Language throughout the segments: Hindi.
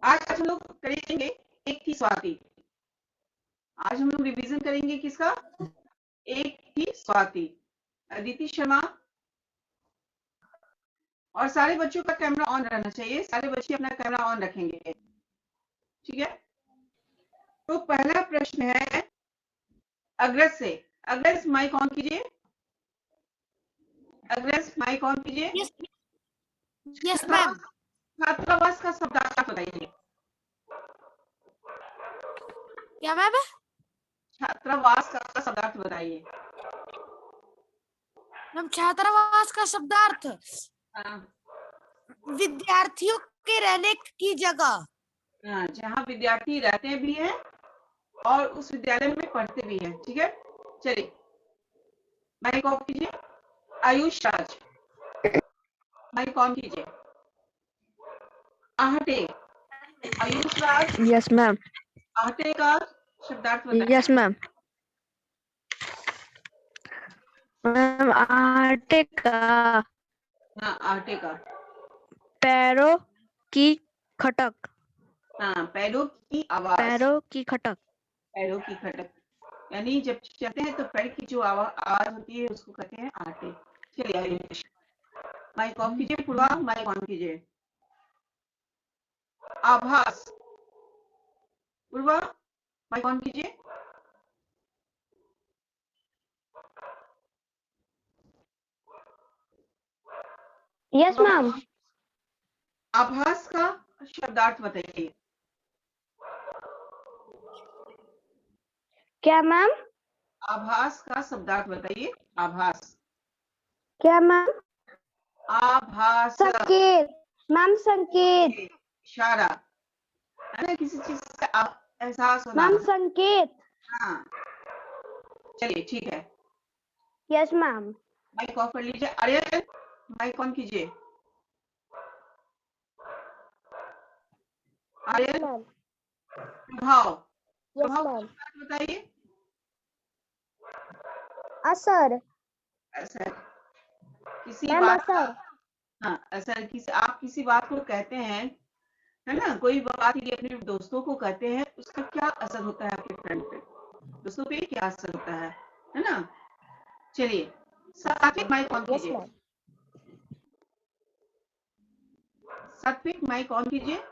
आज हम लोग करेंगे एक थी स्वाति। आज हम लोग रिवीजन करेंगे किसका? एक थी स्वाति। अदिति शर्मा। और सारे बच्चों का कैमरा ऑन रहना चाहिए, सारे बच्चे अपना कैमरा ऑन रखेंगे, ठीक है? तो पहला प्रश्न है अग्रज से। अग्रज माइक ऑन कीजिए। अग्रज माइक ऑन कीजिए। Yes ma'am. छात्रावास का शब्दार्थ बताइए। क्या मैम? छात्रावास का शब्दार्थ बताइए। मैम छात्रावास का शब्दार्थ हाँ, विद्यार्थियों के रहने की जगह। जहाँ विद्यार्थी रहते भी हैं और उस विद्यालय में पढ़ते भी हैं, ठीक है? चलिए माइक ऑफ कीजिए। आयुष राज माइक ऑन कीजिए। आहटे। आयुष राज। Yes ma'am. आहटे का शब्दार्थ बताइए। Yes ma'am. मैम आटे का हाँ, आहटे का। पैरों की खटक। हाँ, पैरों की आवाज। पैरों की खटक। पैरों की खटक, यानी जब चलते हैं तो पैर की जो आवाज होती है उसको कहते हैं आहटे। चलिए आयुष माइक ऑफ कीजिए। पूर्वा माइक ऑन कीजिए। आभास। पूर्वा माइक ऑन कीजिए। Yes ma'am. आभास का शब्दार्थ बताइए। क्या मैम? आभास का शब्दार्थ बताइए। आभास। क्या मैम? आभास। संकेत मैम। संकेत इशारा, है ना? किसी चीज का एहसास होना। मैम। संकेत। हाँ, चलिए ठीक है। Yes ma'am. माइक ऑफ कर लीजिए। आर्यन माइक ऑन कीजिए। आर्यन प्रभाव। यस प्रभाव मैम। बताइए। असर असर, किसी मैम। बात का। असर हाँ, असर किसी, आप किसी बात को कहते हैं, है ना? कोई बात यदि अपने दोस्तों को कहते हैं उसका क्या असर होता है आपके फ्रेंड पे, दोस्तों पे क्या असर होता है ना? चलिए सात्विक माइक ऑन यस कीजिए। मैम। सात्विक माइक ऑन कीजिए।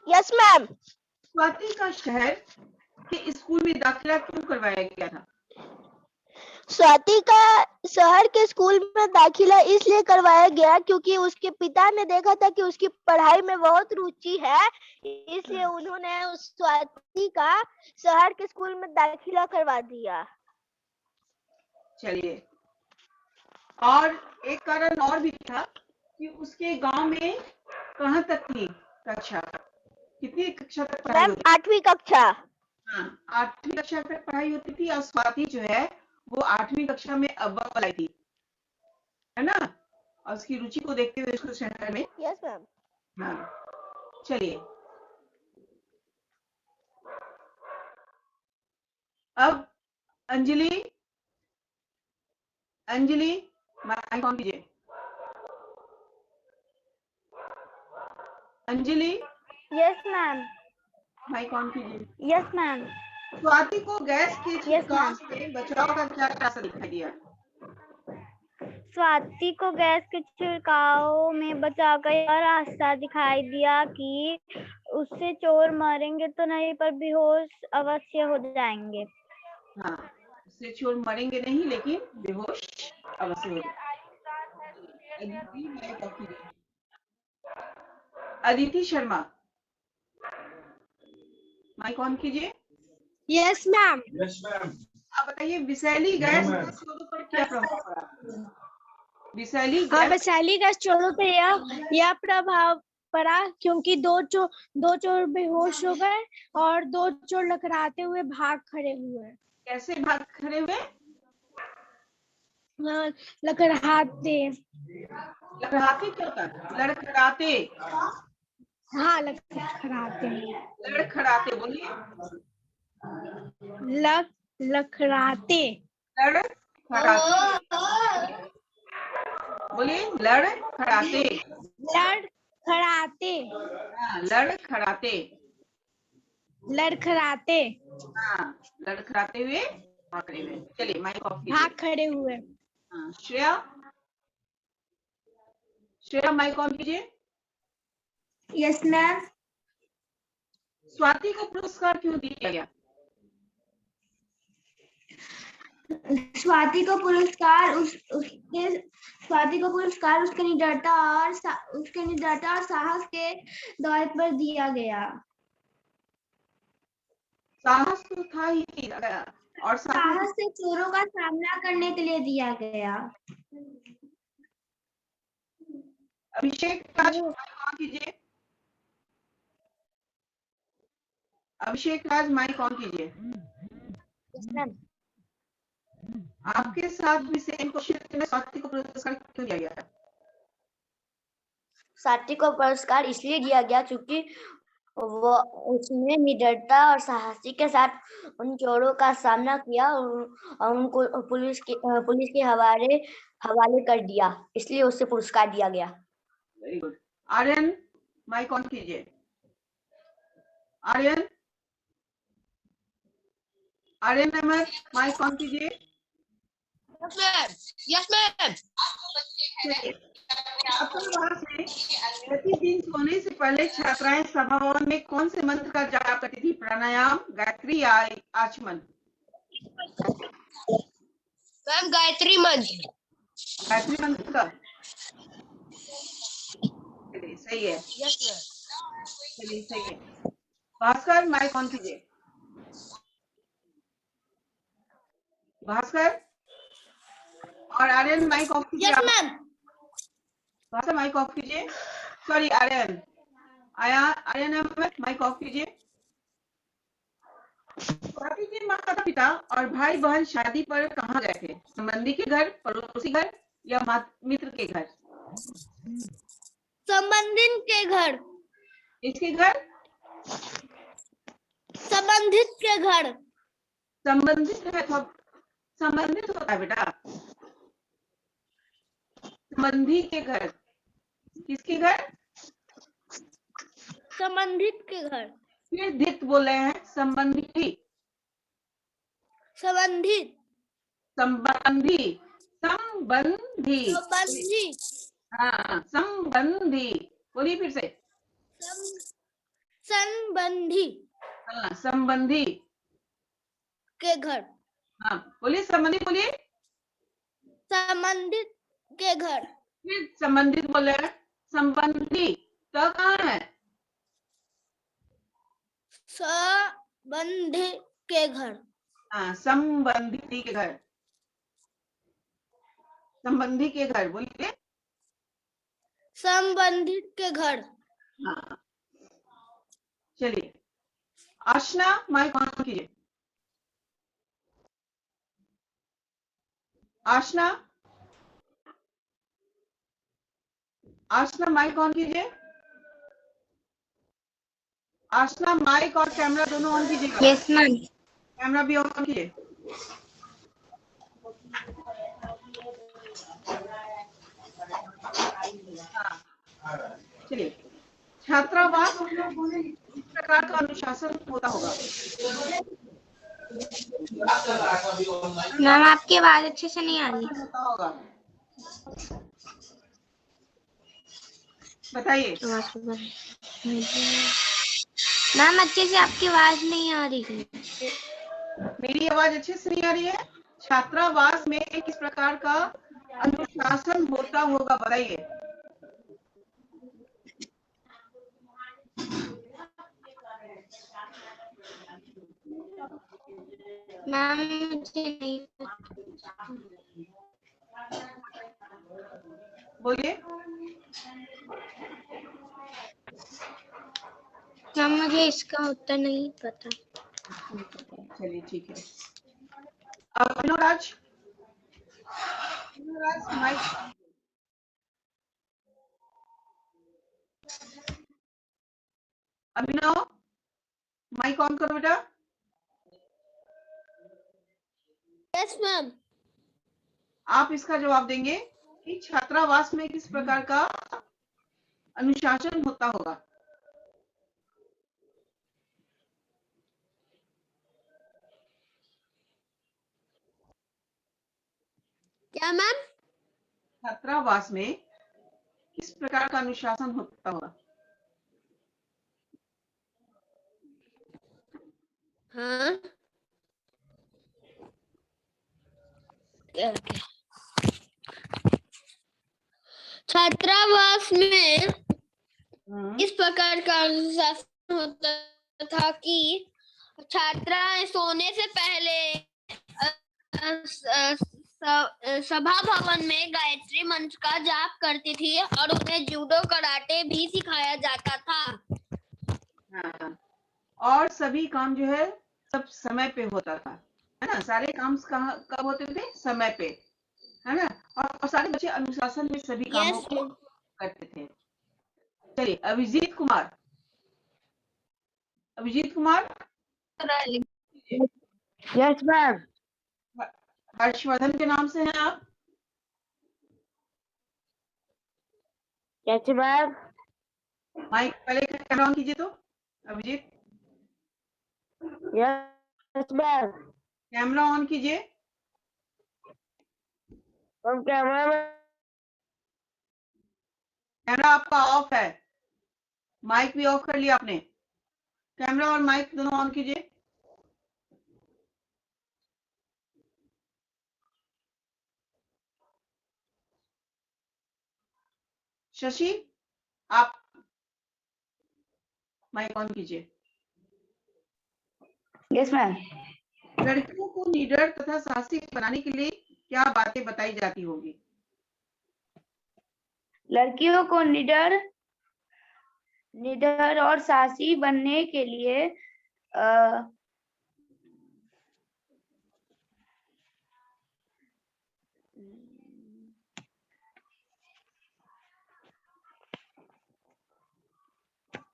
Yes ma'am. स्वाति का शहर के स्कूल में दाखिला क्यों करवाया गया था? स्वाति का शहर के स्कूल में दाखिला इसलिए करवाया गया क्योंकि उसके पिता ने देखा था कि उसकी पढ़ाई में बहुत रुचि है, इसलिए उन्होंने उस स्वाति का शहर के स्कूल में दाखिला करवा दिया। चलिए, और एक कारण और भी था कि उसके गांव में कहाँ तक थी कक्षा, कितनी कक्षा तक पढ़ाई मैम होती? 8वीं कक्षा। हाँ, 8वीं कक्षा तक पढ़ाई होती थी और स्वाति जो है वो 8वीं कक्षा में अव्वल आई थी, है ना? और उसकी रुचि को देखते हुए उसको शहर में। Yes ma'am. हाँ, चलिए अब अंजलि। अंजलि माइक ऑन कीजिए। Anjali yes ma'am. Mic on कीजिए। Yes ma'am. स्वाति को गैस के Yes, छिड़काव ma'am. से बचाव का क्या रास्ता दिखाई दिया? स्वाति को गैस के छिड़काव में बचाव का यह रास्ता दिखाई दिया कि उससे चोर मरेंगे तो नहीं पर बेहोश अवश्य हो जाएंगे। हाँ, उससे चोर मरेंगे नहीं लेकिन बेहोश अवश्य हो जाएंगे। अदिति माइक ऑफ कीजिए। अदिति शर्मा माइक ऑन कीजिए। Yes ma'am. आप बताइए विषैली गैस का चोरों पर क्या प्रभाव पड़ा? विषैली हाँ, गैस। वैशाली का चोरों पे यह प्रभाव पड़ा क्योंकि दो चोर बेहोश हो गए और दो चोर लकड़ाते हुए भाग खड़े हुए। कैसे भाग खड़े हुए? लकड़ाते। लड़खड़ाते क्या होता है? लड़खड़ाते। हाँ, लकड़ाते। लड़खड़ाते बोलिए। लकड़ाते। लड़खड़ाते बोलिए। लड़खड़ाते। खड़ाते, हाँ, लड़खड़ाते। लड़खड़ाते, हाँ, लड़खड़ाते हुए, भाग खड़े हुए। चलिए माइक ऑफ कीजिए। भाग खड़े हुए। हाँ, श्रेया, श्रेया माइक ऑन कीजिए। Yes ma'am. स्वाति को पुरस्कार क्यों दिया गया? स्वाति को पुरस्कार उसके निडरता और साहस के दौर पर दिया गया। साहस तो था ही, और साहस से चोरों का सामना करने के लिए दिया गया। अभिषेक राज माइक ऑन कीजिए। अभिषेक राज माइक ऑन कीजिए। Yes ma'am. आपके साथ भी सेम क्वेश्चन में स्वाति को पुरस्कार क्यों दिया गया? स्वाति को पुरस्कार इसलिए दिया गया क्योंकि वो उसने निडरता और साहसी के साथ उन चोरों का सामना किया और उनको पुलिस के हवाले कर दिया, इसलिए उसे पुरस्कार दिया गया। Very good. Aryan mike on कीजिए। आर्यन, आर्यन अहमद माइक ऑन कीजिए। Yes ma'am. Yes ma'am. छात्रावास में प्रतिदिन सोने से पहले छात्राएं सभा भवन में कौन से मंत्र का जाप करती थी? प्राणायाम, गायत्री या आचमन? मैम गायत्री मंत्र। गायत्री मंत्र का सही है। Yes ma'am. चलिए सही है। भास्कर माइक ऑन कीजिए। भास्कर और आर्यन माइक ऑफ कीजिए। Yes ma'am. Bhaskar mic off कीजिए। Sorry Aryan, Aryan Ahmed mic off कीजिए। स्वाति के माता पिता और भाई बहन शादी पर कहाँ गए थे? संबंधी के घर, पड़ोसी घर या मित्र के घर? संबंधित के घर। इसके घर? संबंधित के घर। संबंधित है तो संबंधित होता है बेटा। संबंधी के घर। किसके घर? संबंधित के घर। फिर धित बोल रहे हैं। संबंधी, संबंधित, संबंधी, संबंधी। संबंधित। हाँ, संबंधी। बोलिए फिर से। संबंधी हाँ, संबंधी के घर। हाँ, बोलिए संबंधी, बोलिए। संबंधित के घर। फिर संबंधित बोल रहे हैं। संबंधी तो कहाँ है? संबंधी के घर। हाँ, संबंधी के घर। संबंधी के घर बोलिए। संबंधित के घर। हाँ, चलिए आशना माइक ऑन कीजिए। आशना, आशना माइक ऑन कीजिए। आशना माइक और कैमरा दोनों ऑन कीजिएगा। Yes ma'am. कैमरा भी ऑन कीजिए। चलिए, छात्रावास किस प्रकार का अनुशासन होता होगा? मैम आपकी आवाज अच्छे से नहीं आ रही। होता होगा, बताइए। मैम अच्छे से आपकी आवाज नहीं आ रही। मेरी आवाज अच्छे से नहीं आ रही है? छात्रावास में किस प्रकार का अनुशासन होता होगा बताइए। मैम मुझे नहीं बोलिए। मैम मुझे इसका उत्तर नहीं पता। चलिए ठीक है। अभिनव राज, माइक। अभिनव माइक ऑन करो बेटा। Yes ma'am. आप इसका जवाब देंगे कि छात्रावास में किस प्रकार का अनुशासन होता होगा? क्या मैम? छात्रावास में किस प्रकार का अनुशासन होता होगा? हाँ, छात्रावास में इस प्रकार का अनुशासन होता था कि छात्राएं सोने से पहले सभा भवन में गायत्री मंत्र का जाप करती थी और उन्हें जूडो कराटे भी सिखाया जाता था। हाँ, और सभी काम जो है सब समय पे होता था, है ना? सारे काम कब होते थे? समय पे, है ना? और सारे बच्चे अनुशासन में सभी कामों यस को करते थे। चलिए, अभिजीत कुमार। Abhijeet Kumar, yes ma'am. हर्षवर्धन के नाम से हैं आप? कैसे मैम? माइक पहले कैमरा ऑन कीजिए तो। Abhijeet, yes ma'am. Camera on कीजिए। कैमरा कैमरा आपका ऑफ है, माइक भी ऑफ कर लिया आपने। कैमरा और माइक दोनों ऑन कीजिए। शशि, आप माइक ऑन कीजिए। Yes ma'am. लड़कियों को निडर तथा साहसी बनाने के लिए क्या बातें बताई जाती होगी? लड़कियों को निडर और साहसी बनने के लिए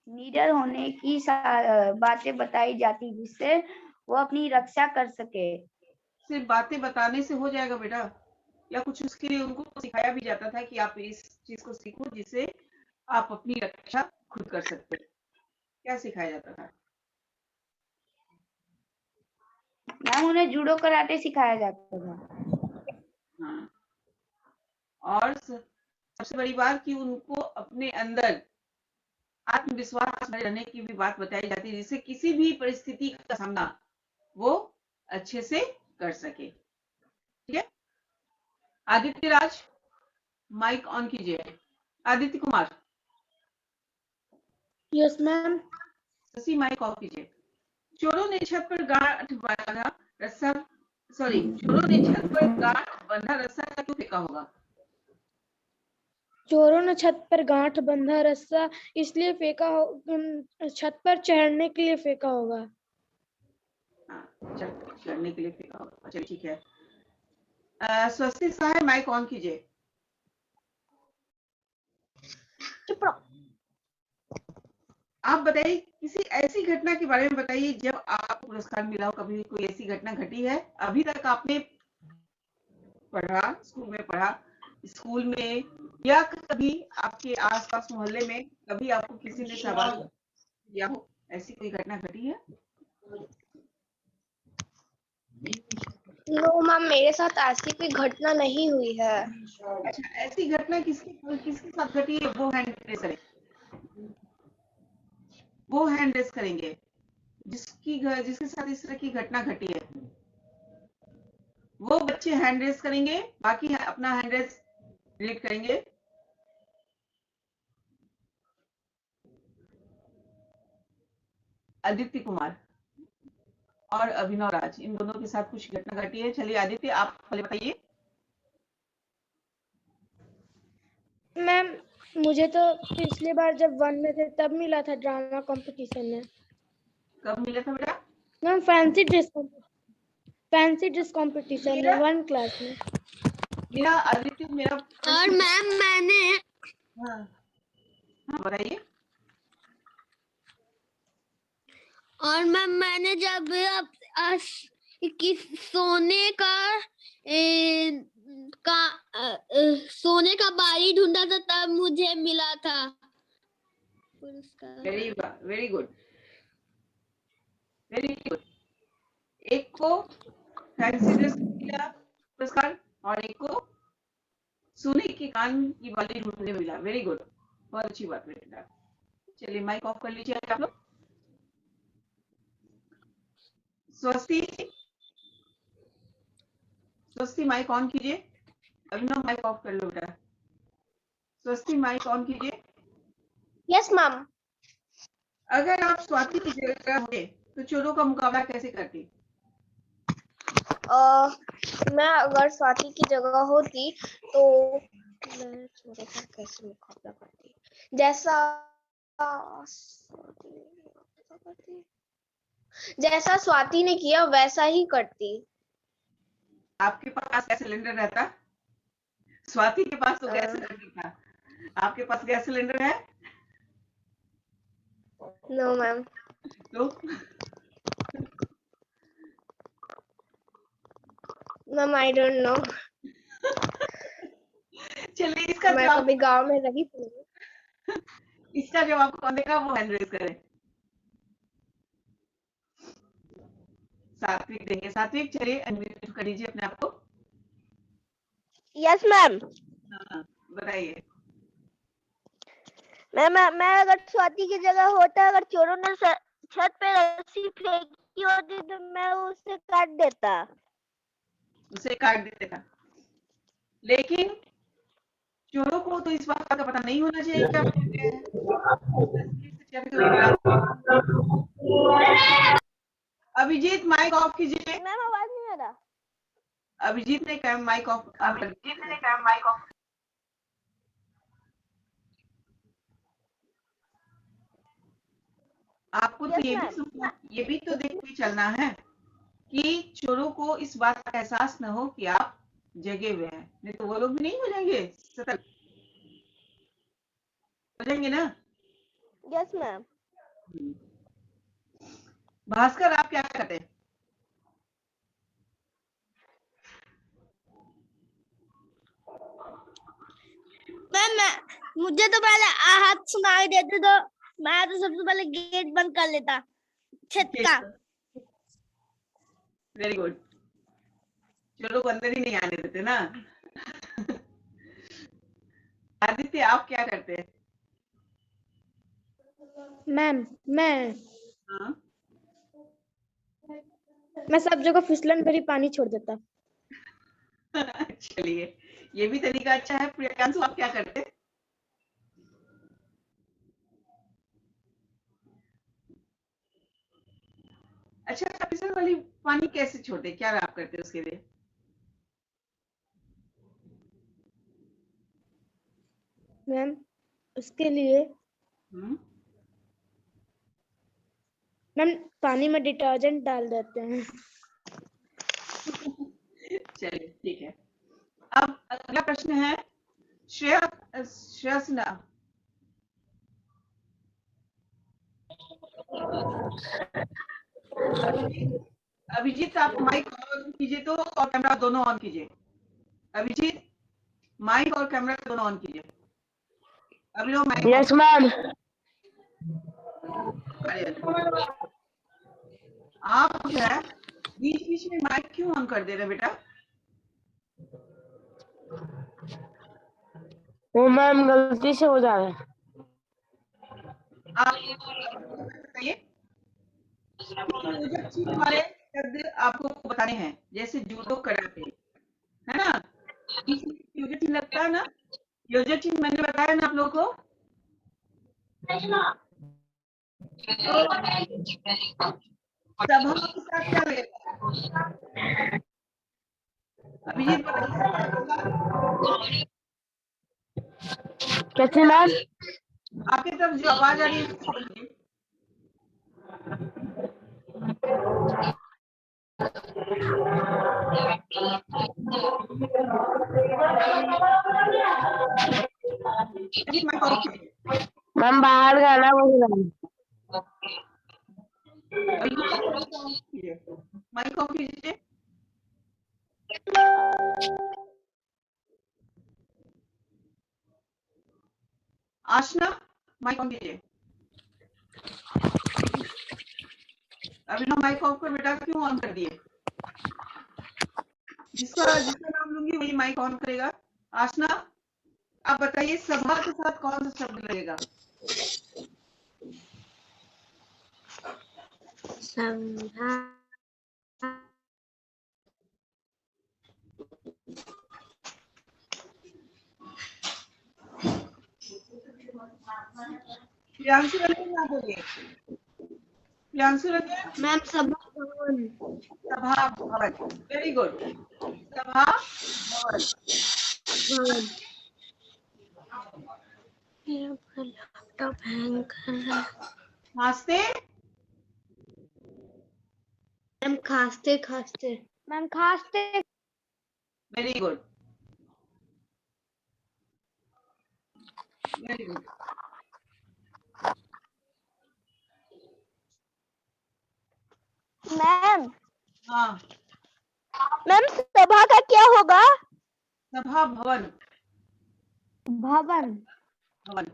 निडर होने की बातें बताई जाती, जिससे वो अपनी रक्षा कर सके। सिर्फ बातें बताने से हो जाएगा बेटा, या कुछ उसके लिए उनको सिखाया भी जाता था कि आप इस चीज को सीखो जिससे आप अपनी रक्षा खुद कर सकते हो? क्या सिखाया जाता था? मैम, उन्हें जूडो कराटे सिखाया जाता था। हाँ, और सबसे बड़ी बात कि उनको अपने अंदर आत्मविश्वास में रहने की भी बात बताई जाती है, जिससे किसी भी परिस्थिति का सामना वो अच्छे से कर सके। ठीक है, आदित्य राज, माइक ऑन कीजिए। Aditya Kumar. Yes ma'am. Shashi, mike off कीजिए। चोरों ने छत पर गांठ बांधा रस्सा, सॉरी, चोरों ने छत पर गांठ बांधा रस्सा क्यों फेंका होगा? चोरों ने छत पर गांठ बंधा रस्सा इसलिए फेंका हो, छत पर चढ़ने के लिए फेंका होगा। हाँ, चढ़ने के लिए फेंका होगा। चलिए ठीक है। स्वस्तिक साहब, माइक ऑन कीजिए। चुप रहो। आप बताइए, किसी ऐसी घटना के बारे में बताइए जब आपको पुरस्कार मिला हो। कभी कोई ऐसी घटना घटी है? अभी तक आपने पढ़ा, स्कूल में पढ़ा, स्कूल में, या कभी आपके आसपास मोहल्ले में कभी आपको किसी ने शाबाश दिया हो, ऐसी कोई घटना घटी है? नो मैम, मेरे साथ ऐसी कोई घटना नहीं हुई है। अच्छा, ऐसी घटना किसके साथ घटी है? वो हैंड रेस करें, वो हैंड रेस करेंगे जिसके साथ इस तरह की घटना घटी है। वो बच्चे हैंड रेस करेंगे, बाकी अपना हैंड रेस डिलीट करेंगे। आदित्य कुमार और अभिनव राज, इन दोनों के साथ कुछ घटना घटी है। चलिए आदित्य, आप पहले बताइए। मैम, मुझे तो पिछली बार जब 1 में थे तब मिला था ड्रामा कंपटीशन में। कब मिला था बेटा? मैम, फैंसी ड्रेस कंपटीशन में 1 क्लास में। मेरा आदित्य, मेरा और मैम मैंने हाँ, हाँ बताइए। और मैम मैंने जब सोने का सोने का बाली ढूंढा था तब मुझे मिला था पुरस्कार। Very good, very good. एक को फैंसी ड्रेस मिला पुरस्कार और एक को सोने के कान की बाली ढूंढने मिला। वेरी गुड, बहुत अच्छी बात बेटा। चलिए माइक ऑफ कर लीजिए आप लोग। स्वस्ति, स्वस्ति माइक ऑन कीजिए। अभिनव माइक ऑफ कर लो बेटा। स्वस्ति माइक ऑन कीजिए। Yes ma'am. अगर आप स्वाति की जगह होते तो चोरों का मुकाबला कैसे करती? मैं अगर स्वाति की जगह होती तो मैं चोरों का कैसे मुकाबला करती, जैसा स्वाति ने किया वैसा ही करती। आपके पास गैस सिलेंडर रहता? स्वाति के पास तो गैस सिलेंडर था, आपके पास गैस सिलेंडर है? No ma'am. तो मैम आई डोंट नो। चलिए इसका मैं जवाब, कभी गांव में रही थी। इसका जवाब कौन देगा वो हैंड रेज करे। सात्विक देंगे। सात्विक चलिए अनम्यूट कर लीजिए अपने आप को। Yes ma'am. हाँ बताइए। मैं अगर स्वाति की जगह होता, अगर चोरों ने छत पे रस्सी फेंकी होती तो मैं उसे काट देता। उसे काट देते था, लेकिन चोरों को तो इस बात का पता नहीं होना चाहिए क्या अभिजीत माइक ऑफ कीजिए। मैम आवाज नहीं आ रहा। अभिजीत ने माइक ऑफ। आपको तो ये भी तो देख के चलना है कि चोरों को इस बात का एहसास न हो कि आप जगे हुए हैं, नहीं तो वो लोग भी नहीं हो जाएंगे सतर्क। हो जाएंगे ना? Yes ma'am. भास्कर आप क्या करते हैं? मैम मुझे तो पहले हाथ सुनाई देते तो मैं तो सबसे पहले गेट बंद कर लेता छत का। Very good. चोरों को अंदर ही नहीं आने देते ना। आदित्य आप क्या करते हैं? मैम हाँ? मैं सब जगह फिसलन भरी पानी छोड़ देता। चलिए ये भी तरीका अच्छा है। प्रियांशु आप क्या करते हैं? अच्छा फिसल वाली पानी कैसे छोड़ते, क्या आप करते हैं उसके लिए? मैम उसके लिए मैम पानी में डिटर्जेंट डाल देते हैं। चलिए ठीक है। अब अगला प्रश्न है श्रेया सिन्हा। अभिजीत आप माइक ऑन कीजिए तो और कैमरा दोनों ऑन कीजिए। अभिजीत माइक और कैमरा दोनों ऑन कीजिए। अभिनव माइक। Yes ma'am. आप जो है बीच बीच में माइक क्यों ऑन कर दे रहे बेटा? वो मैम गलती से हो जा रहा है। आप बताइए योजक चिन्ह वाले शब्द आपको बताने हैं, जैसे जूडो कराटे, है ना? योजक चिन्ह लगता है ना? योजक चिन्ह मैंने बताया ना आप लोगों को। सभा के साथ क्या लगेगा? अभिजीत बताइए। कैसे मैम? आपकी तरफ जो आवाज आ रही है मैम बाहर गाना बोल रहा हूँ। माइक ऑफ कीजिए। आशना माइक ऑन कीजिए। अभिनव माइक ऑफ कर बेटा, क्यों ऑन कर दिए? जिसका नाम लूंगी वही माइक ऑन करेगा। आसना, आप बताइए सभा के साथ कौन सा शब्द लगेगा? संभा प्रियांशु रंजन ना बोलिए। प्रियांशु रंजन। मैम सभा भवन। सभा भवन, वेरी गुड। सभा भवन। भवन। लैपटॉप हैंग कर रहा है। खांसते। मैम खांसते खांसते। मैम खांसते। Very good, very good. Ma'am हाँ, मैम सभा का क्या होगा? सभा भवन। भवन। भवन।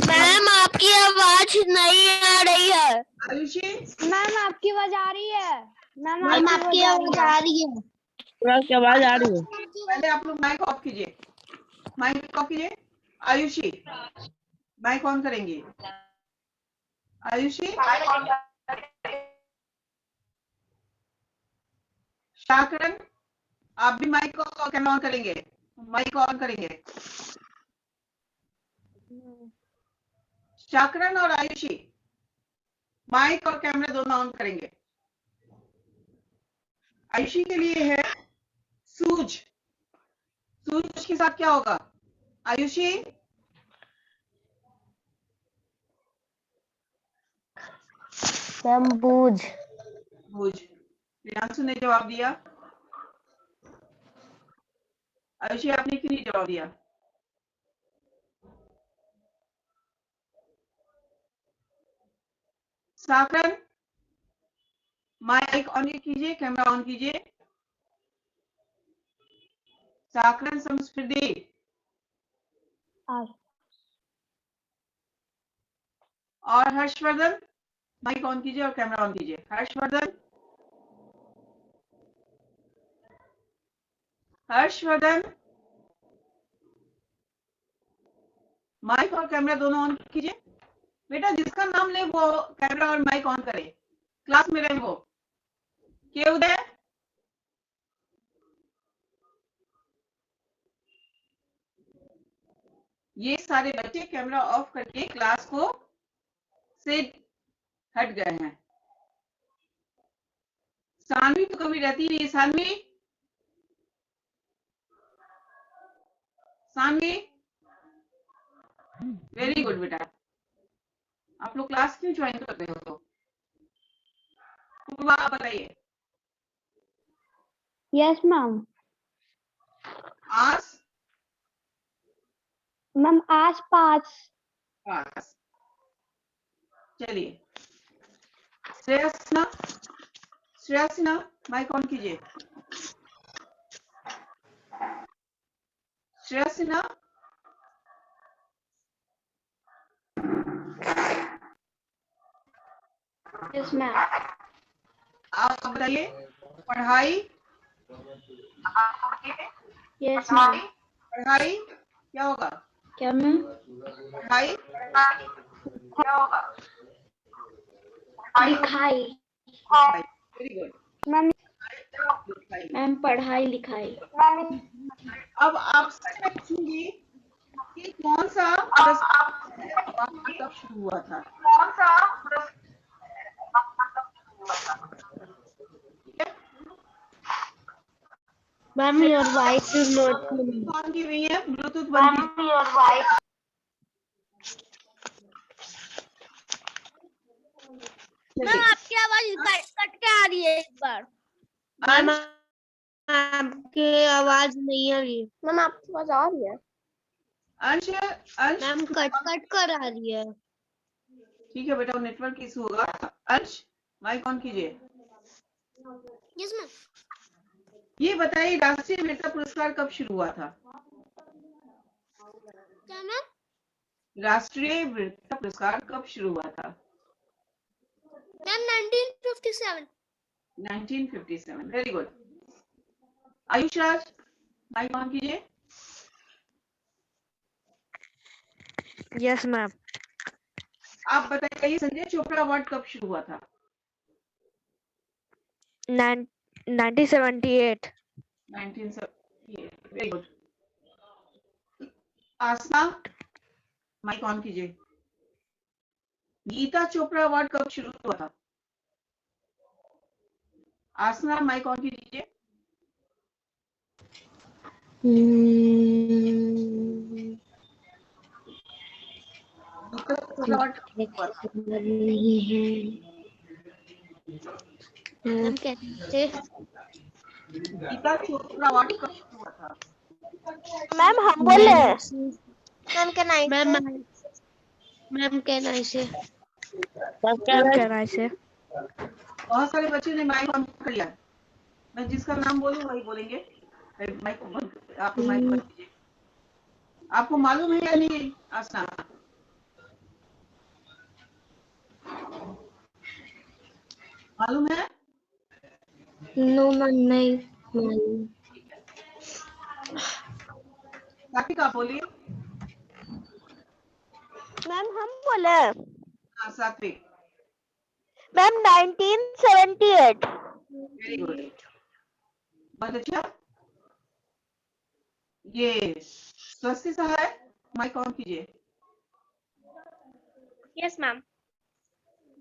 मैम आपकी आवाज नहीं आ रही है। आयुषी। मैम आपकी आवाज आ रही है। मैम आपकी आवाज आ रही है। आपकी आवाज आ रही है। पहले आप लोग माइक ऑफ कीजिए, माइक ऑफ कीजिए। आयुषी माइक ऑन करेंगी। आयुषी। शाकरन, आप भी माइक को कैमरा ऑन करेंगे, माइक ऑन करेंगे। शाकरन और आयुषी माइक और कैमरा दोनों ऑन करेंगे। आयुषी के लिए है सूझ। सूझ के साथ क्या होगा? आयुषी। मैम बूझ। बूझ। प्रियांशु ने जवाब दिया। आयुषी आपने क्यों नहीं जवाब दिया? साकर, माइक ऑन कीजिए, कैमरा ऑन कीजिए। साकरन संस्कृति। और हर्षवर्धन, माइक ऑन कीजिए और कैमरा ऑन कीजिए। हर्षवर्धन। हर्षवर्धन, माइक और कैमरा दोनों ऑन कीजिए। बेटा जिसका नाम ले वो कैमरा और माइक ऑन करे, क्लास में रहे वो। के उदय। ये सारे बच्चे कैमरा ऑफ करके क्लास को से हट गए हैं। सानवी तो कभी रहती नहीं। सानवी। सानवी। वेरी गुड बेटा। आप लोग क्लास क्यों ज्वाइन कर रहे हो? तो आप बताइए। Yes ma'am. आस मैम आस पास। पास। चलिए श्रेया सिन्हा। श्रेया सिन्हा माइक ऑन कीजिए। श्रेया सिन्हा। Yes ma'am. आप बताइए। पढ़ाई। Yes ma'am. पढ़ाई क्या होगा? क्या मैम? पढ़ाई क्या होगा? लिखाई। Very good ma'am. लिखाई। मैम पढ़ाई लिखाई। अब आपसे मैं पूछूंगी कि कौन सा कब शुरू हुआ था? Ma'am your voice is not on की हुई है, ब्लूटूथ बंद की। मैम आपकी आवाज कट के आ रही है। एक बार मैम आपकी आवाज नहीं आ रही है। मैम आपकी आवाज आ रही है। अंश। अंश मैम कट कर आ रही है। ठीक है बेटा, नेटवर्क इशू होगा। अंश माइक ऑन कीजिए। Yes ma'am. ये बताइए राष्ट्रीय वीरता पुरस्कार कब शुरू हुआ था? क्या मैम? राष्ट्रीय वीरता पुरस्कार कब शुरू हुआ था? Ma'am 1957। 1957, very good. Ayush Raj, mic on कीजिए। Yes ma'am. आप बताइए संजय चोपड़ा अवार्ड कब शुरू हुआ था? 1978। 1978, very good. Asma, mike on कीजिए। गीता चोपड़ा अवार्ड कब शुरू हुआ था? आसमा, माइक ऑन कीजिए। गीता चोपड़ा अवार्ड कब शुरू हुआ था? मैम कैसे? गीता चोपड़ा अवार्ड कब शुरू हुआ था? मैम हम बोले मैम क्या नाइस मैम मैम क्या नाइस है। मैम कहना इसे। बहुत सारे बच्चों ने माइक ऑन कर लिया। मैं जिसका नाम बोलूं वही बोलेंगे। माइक बंद, आप लोग माइक बंद कीजिए। आपको मालूम है या नहीं आसना? मालूम है? नो मैम नहीं मालूम। सात्विक आप बोलिए। मैम हम बोले हाँ सात्विक, मैम 1978। वेरी गुड, बहुत अच्छा। ये स्वस्ति सहाय, माइक ऑन कीजिए। Yes ma'am.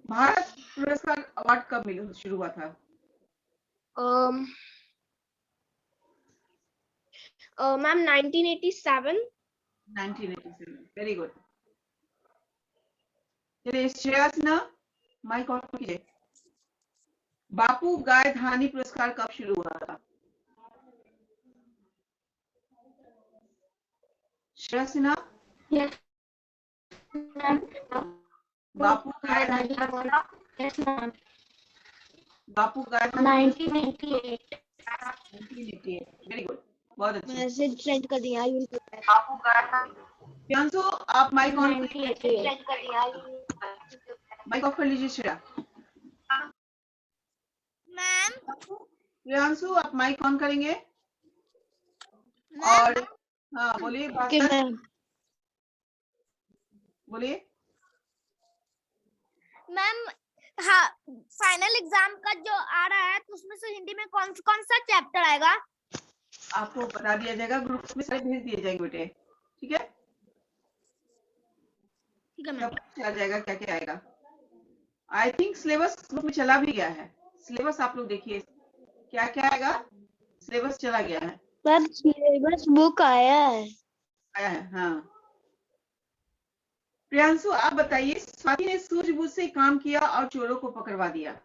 भारत पुरस्कार अवार्ड कब मिला शुरू हुआ था? मैम 1987। 1987, very good. चलिए श्रेया सिन्हा, माइक ऑन कीजिए। बापू गाय धानी पुरस्कार कब शुरू हुआ था? Shreya Sinha, yes ma'am. बापू गाय धानी, यस मैम। बापू गाय धानी 1988। 1988, वेरी गुड, बहुत अच्छा। मैसेज सेंड कर दिया। बापू गाय धानी, प्रियांशु आप माइक ऑन कीजिए। 1988। माइक ऑफ कर लीजिए श्रेया। मैम प्रियांशु आप माइक ऑन करेंगे और हाँ बोलिए भास्कर, मैम बोलिए। मैम हाँ फाइनल एग्जाम का जो आ रहा है तो उसमें से हिंदी में कौन सा चैप्टर आएगा? आपको बता दिया जाएगा, ग्रुप में सारे भेज दिए जाएंगे बेटे, ठीक है? ठीक है मैम। सब कुछ आ जाएगा, क्या क्या आएगा। आई थिंक सिलेबस ग्रुप में चला भी गया है। सिलेबस आप लोग देखिए क्या क्या आएगा, सिलेबस चला गया है, मैम सिलेबस बुक आया है। आया है। हाँ प्रियांशु आप बताइए, स्वाति ने सूझबूझ से काम किया और चोरों को पकड़वा दिया।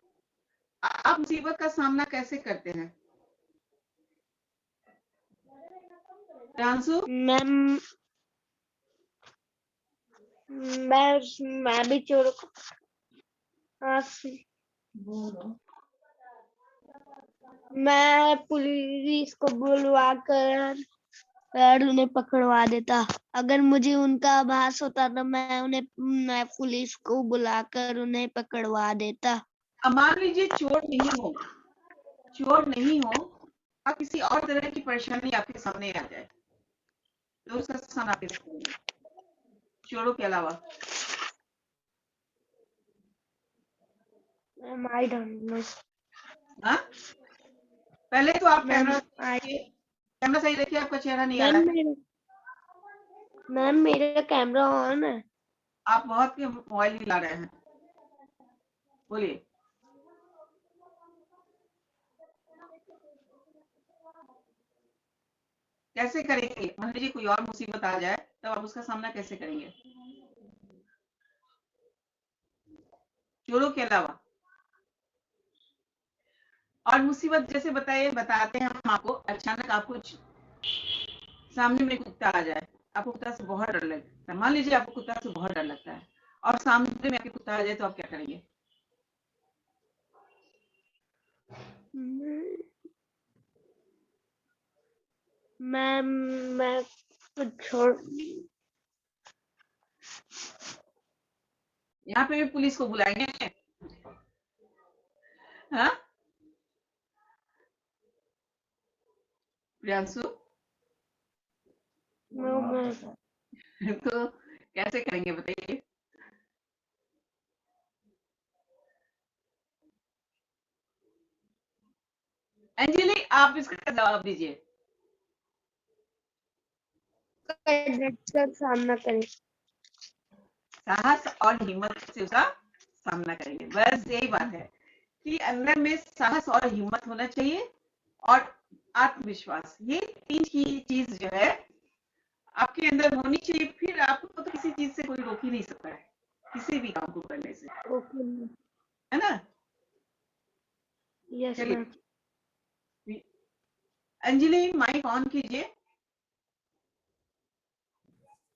आप मुसीबत का सामना कैसे करते हैं प्रियांशु? मैम मैं भी चोर को मैं पुलिस को बुलवा कर उन्हें पकड़वा देता। अगर मुझे उनका आभास होता तो मैं पुलिस को बुलाकर उन्हें पकड़वा देता। अब मान लीजिए चोर नहीं हो, चोर नहीं हो और किसी और तरह की परेशानी आपके सामने आ जाए तो उसका सामना कैसे करेंगे चोरों के अलावा? I don't know. हाँ पहले तो आप मैम कैमरा सही रखिए, आपका चेहरा नहीं आ रहा है। मैम मेरा कैमरा ऑन है। आप बहुत के मोबाइल हिला रहे हैं, बोलिए। कैसे करेंगे? मान लीजिए कोई और मुसीबत आ जाए तब आप उसका सामना कैसे करेंगे चोरों के अलावा? और मुसीबत जैसे बताते हैं हम आपको, अचानक आपको सामने में कुत्ता आ जाए, आपको कुत्ता से बहुत डर लगता है, मान लीजिए आपको कुत्ता से बहुत डर लगता है और सामने में आपके कुत्ता आ जाए तो आप क्या करेंगे? मैम मैं कुछ छोड़ यहाँ पे भी पुलिस को बुलाएंगे। हाँ प्रियांशु, तो कैसे करेंगे बताइए? अंजलि आप इसका जवाब दीजिए। सामना करें। साहस और हिम्मत से उसका सामना करेंगे, बस यही बात है कि अंदर में साहस और हिम्मत होना चाहिए और आत्मविश्वास, ये तीन की चीज जो है आपके अंदर होनी चाहिए। फिर आपको तो किसी चीज से कोई रोक ही नहीं सकता है, किसी भी काम को करने से, है ना? Yes ma'am. चलिए अंजलि माइक ऑन कीजिए।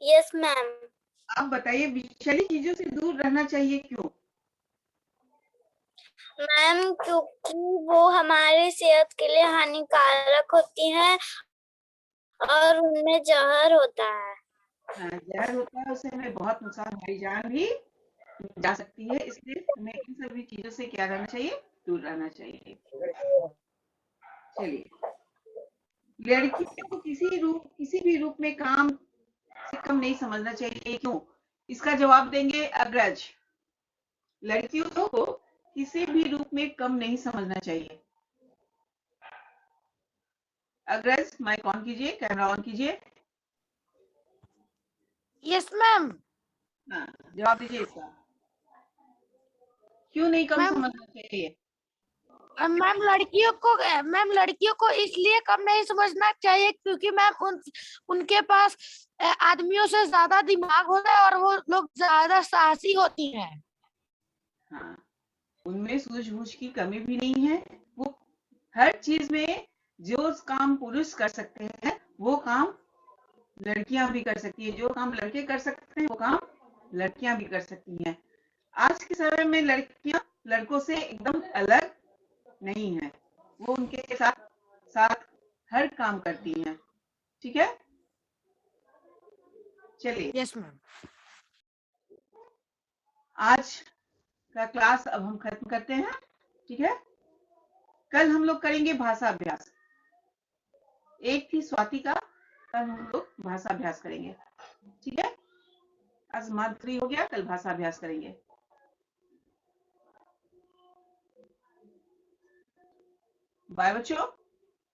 Yes ma'am. आप बताइए विषैली चीजों से दूर रहना चाहिए, क्यों? मैम क्योंकि वो हमारी सेहत के लिए हानिकारक होती हैं और उनमें जहर होता है। हाँ, जहर होता है, उससे हमें बहुत नुकसान, हमारी जान भी जा सकती है, इसलिए हमें इन सभी चीजों से क्या रहना चाहिए? दूर रहना चाहिए। चलिए, लड़कियों को किसी भी रूप में काम से कम नहीं समझना चाहिए, क्यों? इसका जवाब देंगे अग्रज। लड़कियों को किसी भी रूप में कम नहीं समझना चाहिए। अग्रज माइक ऑन कीजिए, कैमरा ऑन कीजिए। Yes ma'am. हाँ, जवाब दीजिए इसका, क्यों नहीं कम मैम समझना चाहिए? मैम लड़कियों को इसलिए कम नहीं समझना चाहिए क्योंकि मैम उनके पास आदमियों से ज्यादा दिमाग होता है और वो लोग ज्यादा साहसी होती हैं। हाँ, उनमें सूझबूझ की कमी भी नहीं है। वो हर चीज में जो काम पुरुष कर सकते हैं वो काम लड़कियां भी कर सकती है, जो काम लड़के कर सकते हैं वो काम लड़कियां भी कर सकती हैं। आज के समय में लड़कियां लड़कों से एकदम अलग नहीं है, वो उनके साथ साथ हर काम करती हैं। ठीक है, चलिए यस मैम। आज का क्लास अब हम खत्म करते हैं। ठीक है, कल हम लोग करेंगे भाषा अभ्यास। एक थी स्वाति का, कल हम लोग भाषा अभ्यास करेंगे। ठीक है, आज माधुरी हो गया, कल भाषा अभ्यास करेंगे। बाय बच्चों।